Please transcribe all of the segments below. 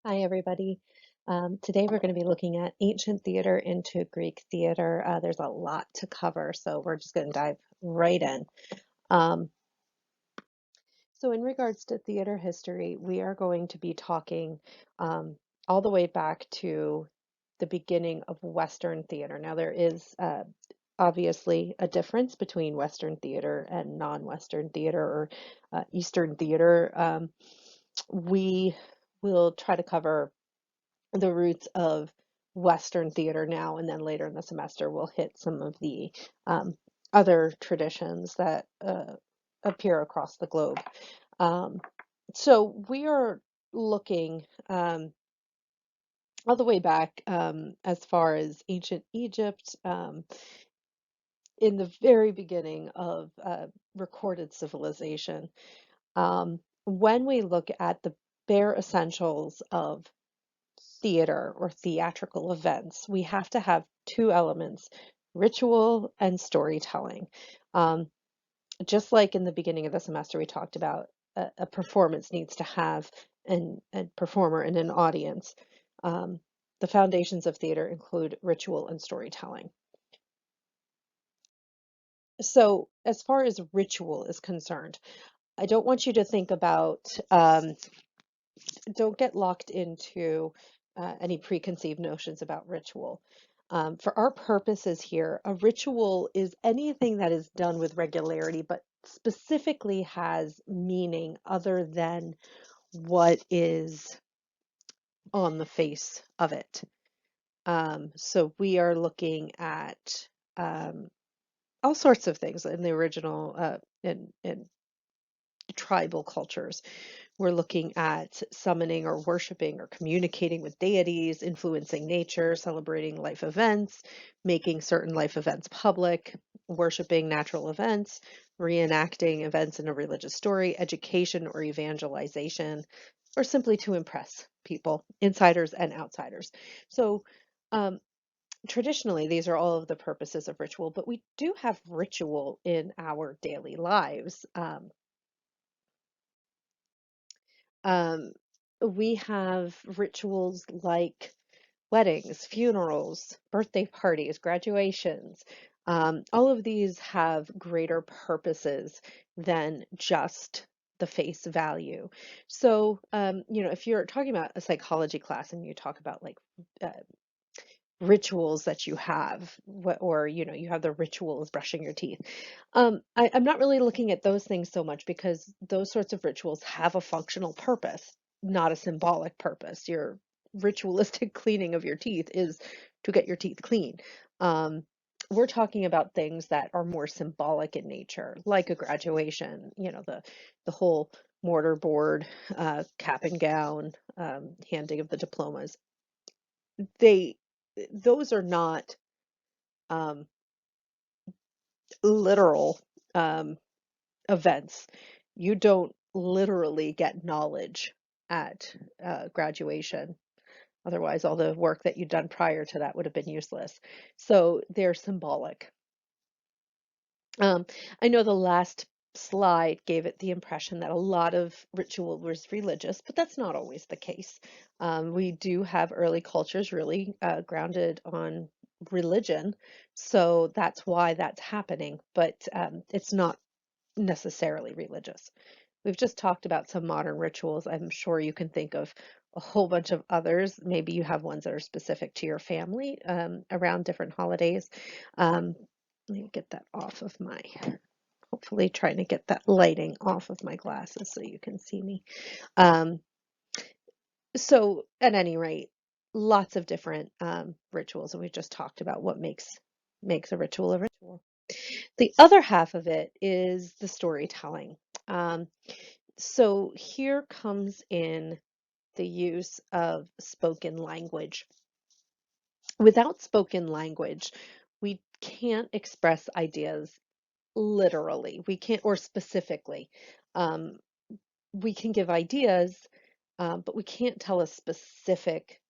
Hi, everybody. Today we're going to be looking at ancient theater into Greek theater. There's a lot to cover, so we're just going to dive right in. Um, so, in regards to theater history, we are going to be talking all the way back to the beginning of Western theater. Now, there is obviously a difference between Western theater and non-Western theater or Eastern theater. We will try to cover the roots of Western theater now, and then later in the semester we'll hit some of the other traditions that appear across the globe. Um, so we are looking all the way back as far as ancient Egypt, in the very beginning of recorded civilization. When we look at the bare essentials of theater or theatrical events, we have to have two elements, ritual and storytelling. Um, just like in the beginning of the semester, we talked about a performance needs to have a performer and an audience. Um, the foundations of theater include ritual and storytelling. So, as far as ritual is concerned, I don't want you to think about don't get locked into any preconceived notions about ritual. For our purposes here, a ritual is anything that is done with regularity, but specifically has meaning other than what is on the face of it. So we are looking at all sorts of things in the original in tribal cultures. We're looking at summoning or worshiping or communicating with deities, influencing nature, celebrating life events, making certain life events public, worshiping natural events, reenacting events in a religious story, education or evangelization, or simply to impress people, insiders and outsiders. So, um, traditionally, these are all of the purposes of ritual, but we do have ritual in our daily lives. Um, we have rituals like weddings, funerals, birthday parties, graduations. All of these have greater purposes than just the face value. So, if you're talking about a psychology class and you talk about like uh, rituals that you have, or you have the ritual of brushing your teeth. I'm not really looking at those things so much because those sorts of rituals have a functional purpose, not a symbolic purpose. Your ritualistic cleaning of your teeth is to get your teeth clean. Um, we're talking about things that are more symbolic in nature, like a graduation, the whole mortar board, cap and gown, handing of the diplomas. They those are not um, literal um, events. You don't literally get knowledge at graduation. Otherwise, all the work that you'd done prior to that would have been useless. So they're symbolic. Um, I know the last slide gave it the impression that a lot of ritual was religious, but that's not always the case. We do have early cultures really grounded on religion, so that's why that's happening, but it's not necessarily religious. We've just talked about some modern rituals. I'm sure you can think of a whole bunch of others. Maybe you have ones that are specific to your family around different holidays. Um, Let me get that off of my, hopefully trying to get that lighting off of my glasses so you can see me. Um, so at any rate, lots of different rituals, and we just talked about what makes a ritual a ritual. The other half of it is the storytelling. Um, so here comes in the use of spoken language. Without spoken language, we can't express ideas literally. We can't, or specifically. Um, we can give ideas, but we can't tell a specific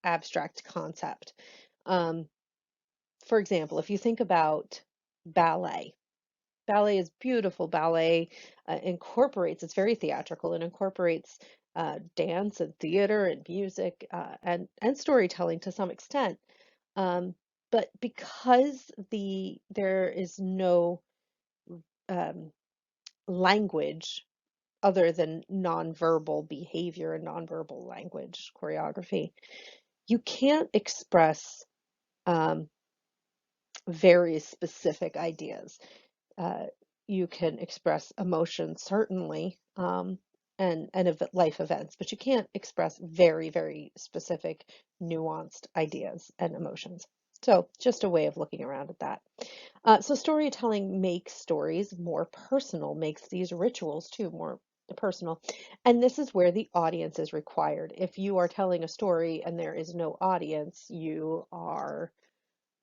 abstract concept. Um, for example, if you think about ballet, ballet is beautiful. Ballet incorporates, it's very theatrical and incorporates dance and theater and music, and storytelling to some extent. Um, but because there is no um, language other than nonverbal behavior and nonverbal language choreography, you can't express um, very specific ideas. Uh, you can express emotion, certainly, and life events, but you can't express very, very specific, nuanced ideas and emotions. So, just a way of looking around at that. So, storytelling makes stories more personal, makes these rituals too more personal. And this is where the audience is required. If you are telling a story and there is no audience, you are,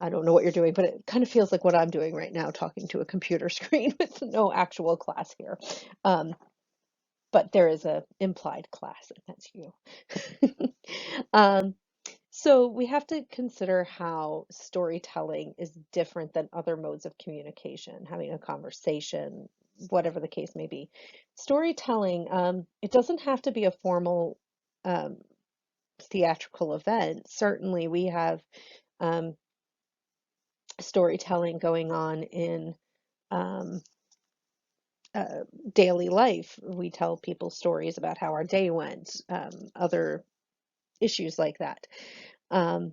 I don't know what you're doing, but it kind of feels like what I'm doing right now, talking to a computer screen with no actual class here. Um, but there is a implied class, and that's you. Um, so we have to consider how storytelling is different than other modes of communication, having a conversation, whatever the case may be. Storytelling, it doesn't have to be a formal um, theatrical event. Certainly, we have um, storytelling going on in um, uh, daily life. We tell people stories about how our day went, other issues like that. Um,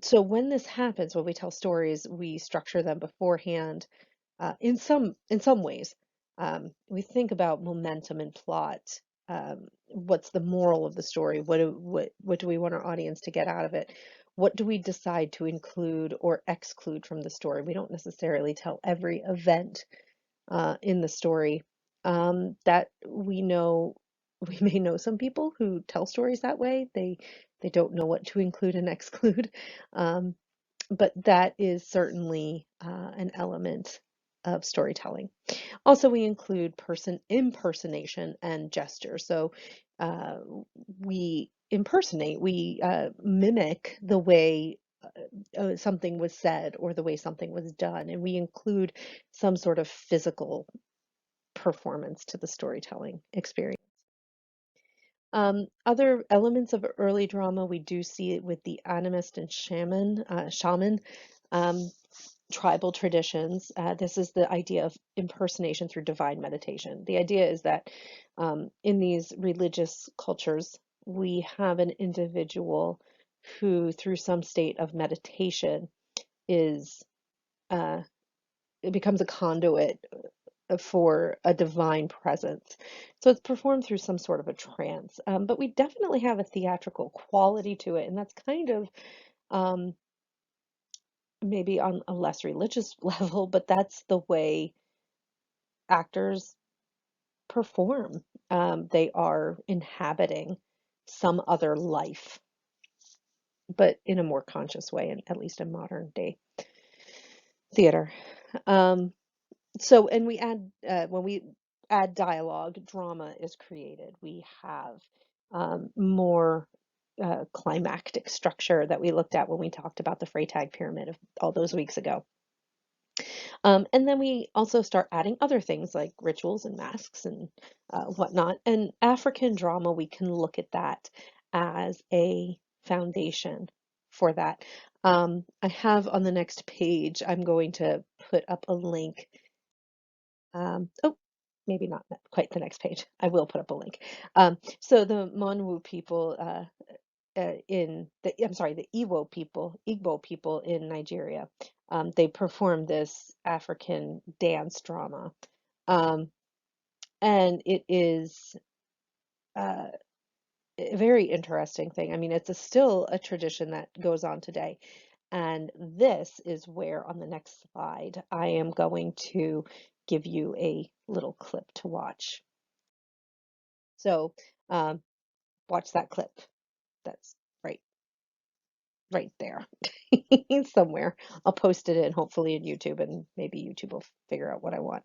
so when this happens, when we tell stories, we structure them beforehand. In some ways, we think about momentum and plot. What's the moral of the story? What do we want our audience to get out of it? What do we decide to include or exclude from the story? We don't necessarily tell every event in the story. That we know, we may know some people who tell stories that way. They don't know what to include and exclude. Um, but that is certainly an element of storytelling. Also, we include person impersonation and gesture. So uh, we impersonate, we mimic the way something was said or the way something was done, and we include some sort of physical performance to the storytelling experience. Other elements of early drama, we do see it with the animist and shaman um, tribal traditions. This is the idea of impersonation through divine meditation. The idea is that in these religious cultures, we have an individual who, through some state of meditation, is uh, it becomes a conduit for a divine presence. So it's performed through some sort of a trance. But we definitely have a theatrical quality to it, and that's kind of um, maybe on a less religious level, but that's the way actors perform. They are inhabiting some other life, but in a more conscious way, and at least in modern day theater. Um, and we add when we add dialogue, drama is created. We have more climactic structure that we looked at when we talked about the Freytag pyramid of all those weeks ago. And then we also start adding other things like rituals and masks and whatnot. And African drama, we can look at that as a foundation for that. I have on the next page, I'm going to put up a link. Oh, maybe not quite the next page. I will put up a link. So the Monwu people I'm sorry, the Igbo people in Nigeria, they perform this African dance drama. Um, and it is uh, a very interesting thing. I mean, still a tradition that goes on today. And this is where, on the next slide, I am going to give you a little clip to watch. So, um, watch that clip. That's right right there somewhere. I'll post it in hopefully in YouTube, and maybe YouTube will figure out what I want.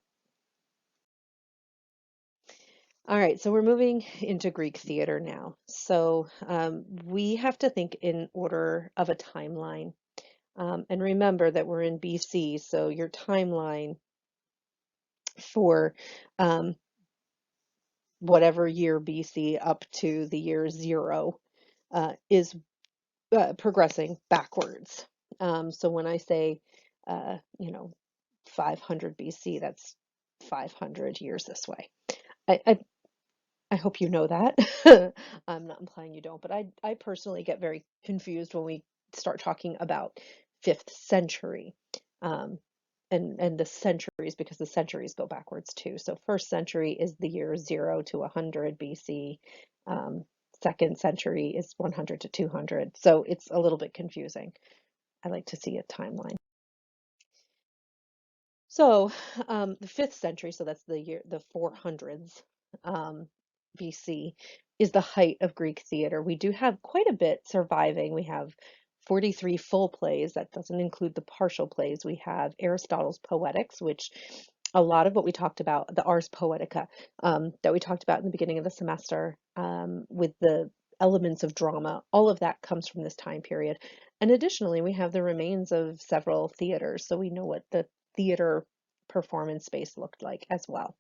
All right, so we're moving into Greek theater now. So we have to think in order of a timeline. And remember that we're in BC, so your timeline for um, whatever year BC up to the year zero is progressing backwards. So when I say, you know, 500 BC, that's 500 years this way. I, I, I hope you know that. I'm not implying you don't, but I personally get very confused when we start talking about fifth century. Um, and the centuries, because the centuries go backwards too. So first century is the year 0 to 100 BC. Um, Second century is 100 to 200. So it's a little bit confusing. I like to see a timeline. So, the fifth century, so that's the 400s BC, is the height of Greek theater. We do have quite a bit surviving. We have 43 full plays. That doesn't include the partial plays. We have Aristotle's Poetics, which a lot of what we talked about, the Ars Poetica, that we talked about in the beginning of the semester, with the elements of drama, all of that comes from this time period. And additionally, we have the remains of several theaters, so we know what the theater performance space looked like as well.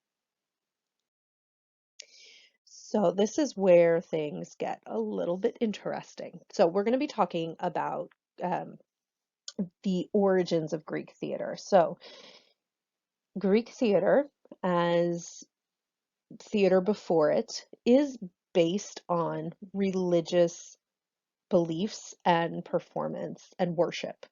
So this is where things get a little bit interesting. So we're going to be talking about um, the origins of Greek theater. So Greek theater, as theater before it, is based on religious beliefs and performance and worship.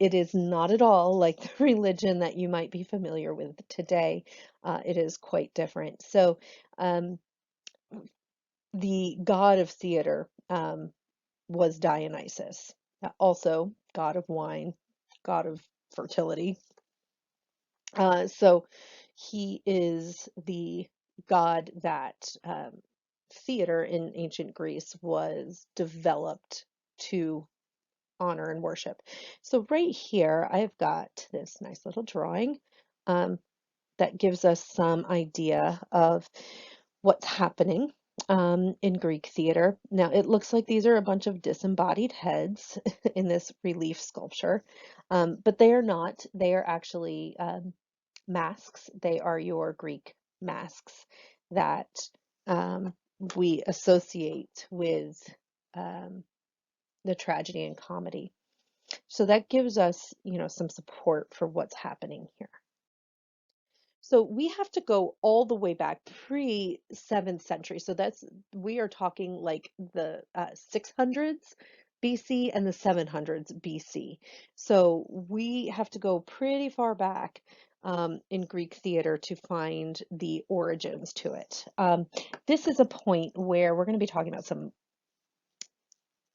It is not at all like the religion that you might be familiar with today. It is quite different. So, um, the god of theater was Dionysus, also god of wine, god of fertility. So, he is the god that theater in ancient Greece was developed to honor and worship. So right here, I've got this nice little drawing um, that gives us some idea of what's happening in Greek theater. Now, it looks like these are a bunch of disembodied heads in this relief sculpture, but they are not. They are actually masks. They are your Greek masks that um, we associate with um, the tragedy and comedy. So that gives us, some support for what's happening here. So we have to go all the way back pre 7th century. So we are talking like the 600s BC and the 700s BC. So we have to go pretty far back in Greek theater to find the origins to it. This is a point where we're going to be talking about some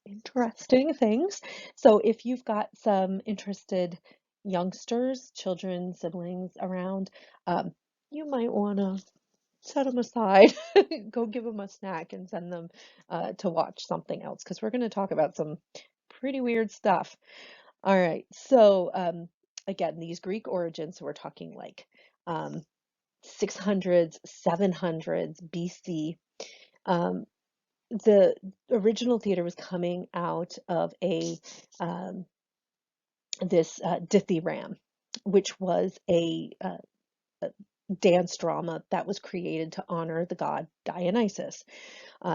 interesting things. So if you've got some interested youngsters, children, siblings around, you might want to set them aside, go give them a snack and send them to watch something else because we're going to talk about some pretty weird stuff. All right, so again, these Greek origins, so we're talking like 600s, 700s BC. Um, the original theater was coming out of um, this dithyramb, which was a dance drama that was created to honor the god Dionysus.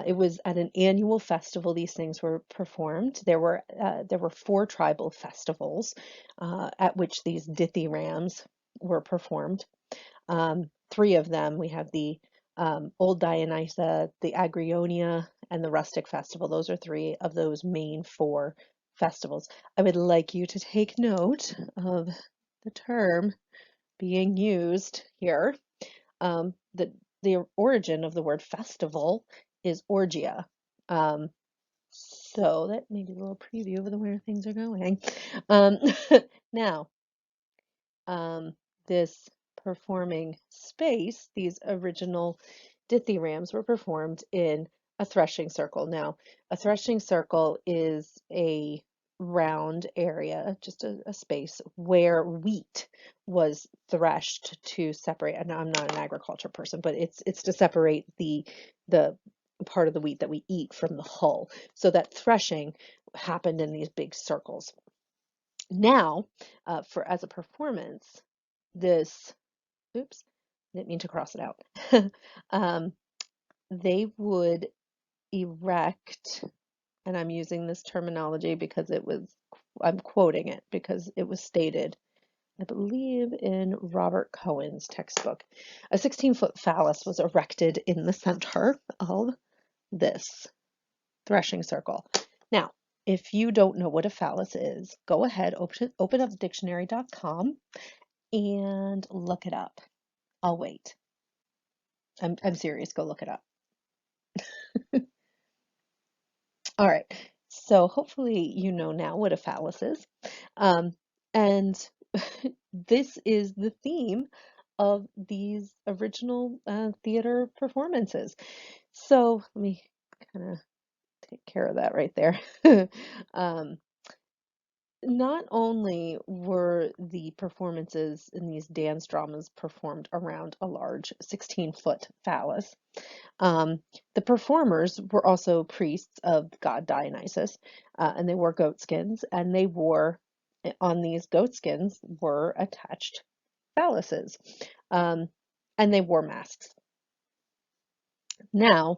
It was at an annual festival. These things were performed. There were 4 tribal festivals at which these dithyrambs were performed. 3 of them, we have the Old Dionysia, the Agrionia, and the Rustic Festival. Those are 3 of those main 4 festivals. I would like you to take note of the term being used here. The origin of the word festival is orgia. Um, so that may be a little preview of where things are going. Um, now, um, this performing space, these original dithyrambs were performed in a threshing circle. Now, a threshing circle is a round area, just a space where wheat was threshed to separate. And I'm not an agriculture person, but it's to separate the part of the wheat that we eat from the hull. So that threshing happened in these big circles. Now, for as a performance, this, oops, Didn't mean to cross it out. um, they would erect, and I'm using this terminology because I'm quoting it because it was stated, I believe, in Robert Cohen's textbook. A 16-foot phallus was erected in the center of this threshing circle. Now, if you don't know what a phallus is, go ahead, open up dictionary.com and look it up. I'll wait. I'm serious, go look it up. All right, so hopefully you know now what a phallus is. Um, and this is the theme of these original theater performances. So let me kind of take care of that right there. um, Not only were the performances in these dance dramas performed around a large 16-foot phallus, the performers were also priests of the god Dionysus, and they wore goat skins, and on these goat skins were attached phalluses, um, and they wore masks. Now,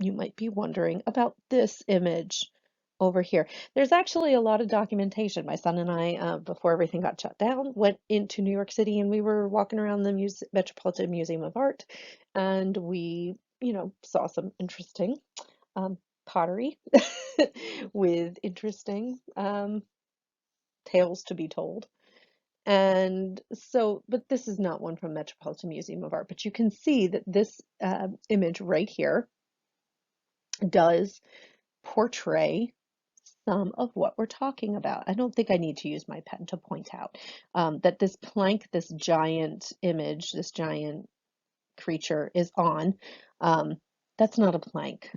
you might be wondering about this image over here. There's actually a lot of documentation. My son and I, before everything got shut down, went into New York City and we were walking around the Metropolitan Museum of Art, and we, saw some interesting pottery with interesting tales to be told. And so, but this is not one from Metropolitan Museum of Art, but you can see that this image right here does portray some of what we're talking about. I don't think I need to use my pen to point out that this plank, this giant image, this giant creature is on. That's not a plank.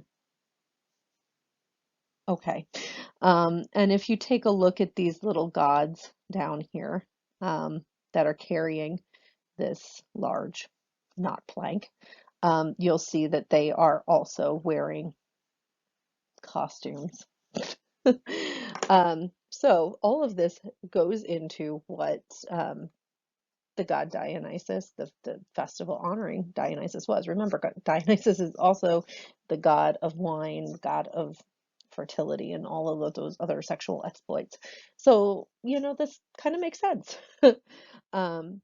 Okay. And if you take a look at these little gods down here that are carrying this large, not plank, you'll see that they are also wearing costumes. So all of this goes into what the god Dionysus, the festival honoring Dionysus was. Remember, Dionysus is also the god of wine, god of fertility, and all of those other sexual exploits. So, this kind of makes sense. um,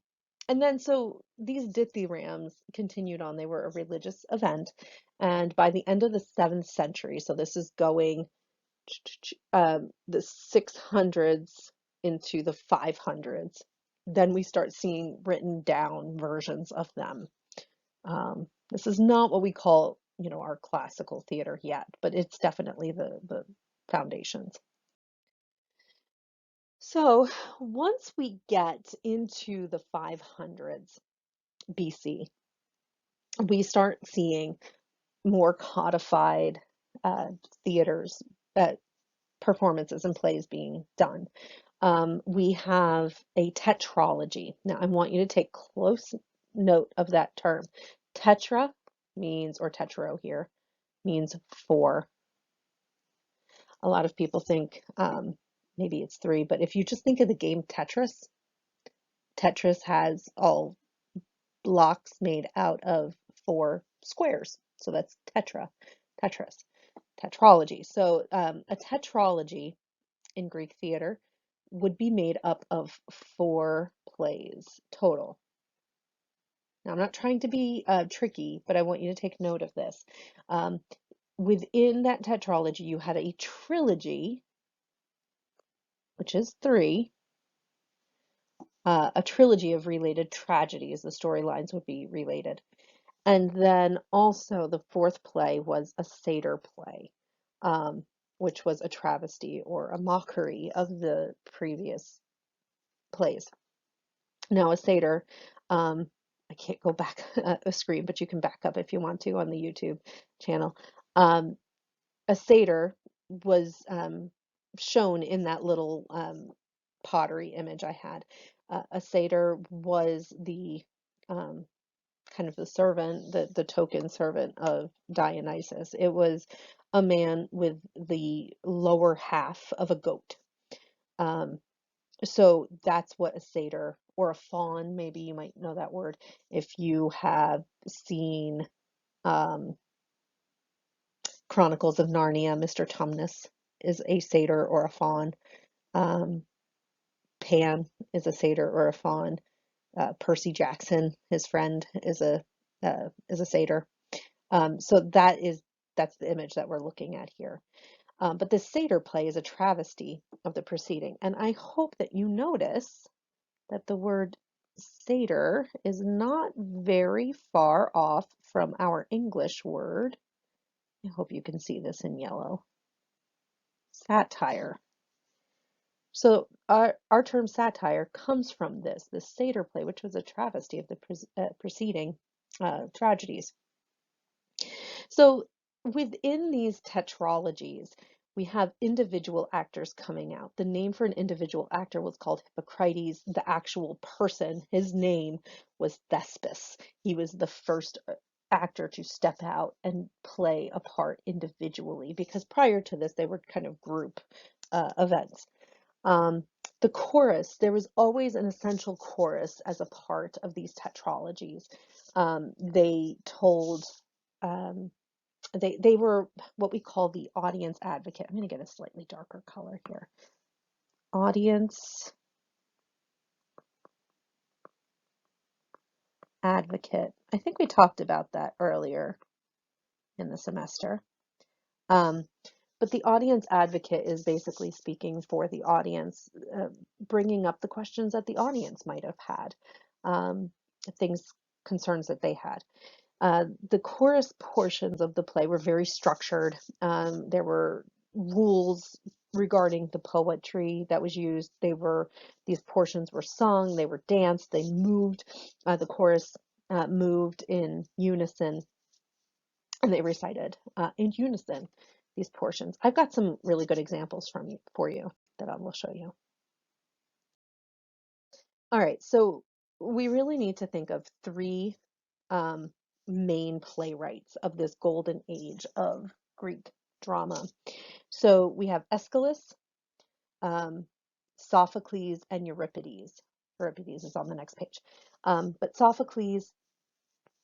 and then, so these dithyrambs continued on. They were a religious event. And by the end of the 7th century, so this is going the 600s into the 500s, then we start seeing written down versions of them. This is not what we call, our classical theater yet, but it's definitely the foundations. So once we get into the 500s BC, we start seeing more codified theaters, performances and plays being done. We have a tetralogy. Now, I want you to take close note of that term. Tetra means, or tetro here, means 4. A lot of people think maybe it's 3, but if you just think of the game Tetris, Tetris has all blocks made out of 4 squares. So that's Tetris, tetralogy. So a tetralogy in Greek theater would be made up of 4 plays total. Now, I'm not trying to be tricky, but I want you to take note of this. Within that tetralogy, you had a trilogy, which is 3, a trilogy of related tragedies. The storylines would be related. And then also the 4th play was a satyr play, which was a travesty or a mockery of the previous plays. Now, a satyr, I can't go back a screen, but you can back up if you want to on the YouTube channel. A satyr was shown in that little pottery image I had. A satyr was the kind of the servant, the token servant of Dionysus. It was a man with the lower half of a goat. So that's what a satyr or a faun, maybe you might know that word, if you have seen um, Chronicles of Narnia. Mr. Tumnus is a satyr or a faun. Um, Pan is a satyr or a faun. Percy Jackson, his friend, is a satyr. So that's the image that we're looking at here. But this satyr play is a travesty of the preceding, and I hope that you notice that the word satyr is not very far off from our English word. I hope you can see this in yellow. Satire. So our term satire comes from this satyr play, which was a travesty of the preceding tragedies. So within these tetralogies, we have individual actors coming out. The name for an individual actor was called Hippocrates. The actual person, his name was Thespis. He was the first actor to step out and play a part individually, because prior to this, they were kind of group events. Um, the chorus, there was always an essential chorus as a part of these tetralogies. They told um, they were what we call the audience advocate. I'm going to get a slightly darker color here. Audience advocate. I think we talked about that earlier in the semester. Um, but the audience advocate is basically speaking for the audience, bringing up the questions that the audience might have had, um, things, concerns that they had. The chorus portions of the play were very structured. There were rules regarding the poetry that was used. These portions were sung, they were danced, they moved. The chorus moved in unison, and they recited in unison these portions. I've got some really good examples for you that I will show you. All right, so we really need to think of three um, main playwrights of this golden age of Greek drama. So we have Aeschylus, um, Sophocles, and Euripides. Euripides is on the next page. But Sophocles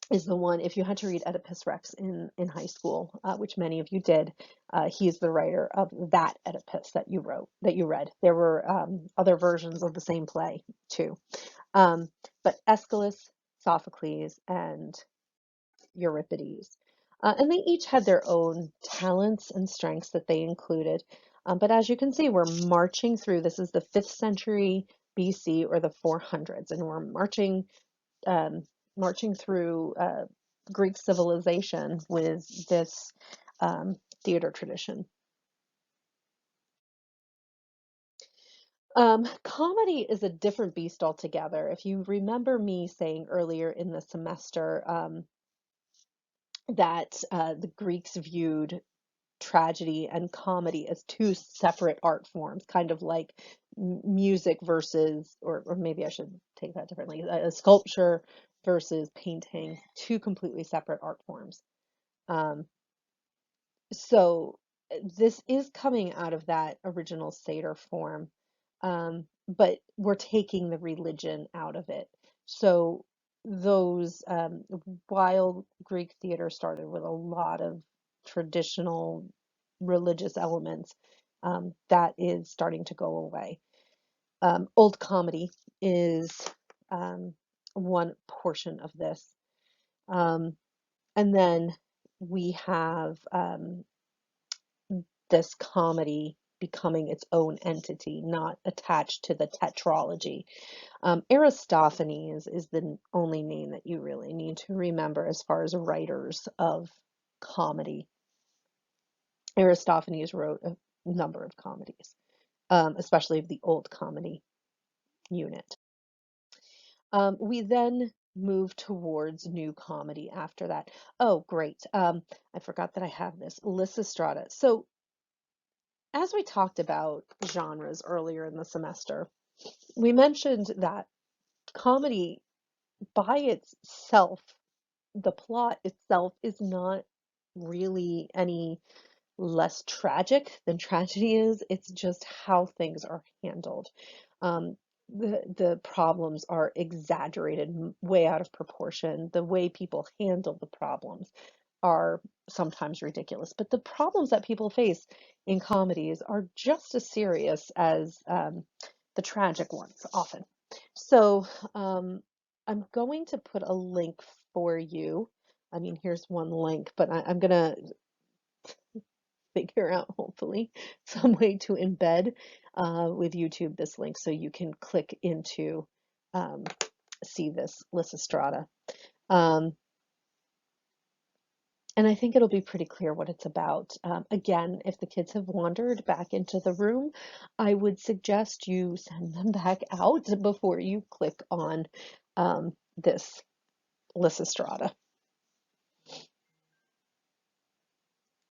is the one, if you had to read Oedipus Rex in high school, which many of you did, he's the writer of that Oedipus that you read. There were other versions of the same play too. But Aeschylus, Sophocles, and Euripides. And they each had their own talents and strengths that they included. But as you can see, we're marching through, this is the 5th century BC or the 400s, and we're um, marching through Greek civilization with this theater tradition. Comedy is a different beast altogether. If you remember me saying earlier in the semester that the Greeks viewed tragedy and comedy as two separate art forms, kind of like music versus, or maybe I should take that differently, a sculpture versus painting, two completely separate art forms. Um, so this is coming out of that original satyr form, but we're taking the religion out of it. So those while Greek theater started with a lot of traditional religious elements, that is starting to go away. Old comedy is um, one portion of this. Um, and then we have this comedy becoming its own entity, not attached to the tetralogy. Aristophanes is the only name that you really need to remember as far as writers of comedy. Aristophanes wrote a number of comedies, especially of the old comedy unit. We then move towards new comedy after that. Oh, great. I forgot that I have this. Lysistrata. So as we talked about genres earlier in the semester, we mentioned that comedy by itself, the plot itself is not really any less tragic than tragedy is. It's just how things are handled. Um, the problems are exaggerated, way out of proportion. The way people handle the problems are sometimes ridiculous. But the problems that people face in comedies are just as serious as the tragic ones, often. So I'm going to put a link for you. I mean, here's one link, but I'm going to figure out, hopefully, some way to embed with YouTube this link so you can click into um, see this Lysistrata. Um, and I think it'll be pretty clear what it's about. Again, if the kids have wandered back into the room, I would suggest you send them back out before you click on this Lysistrata.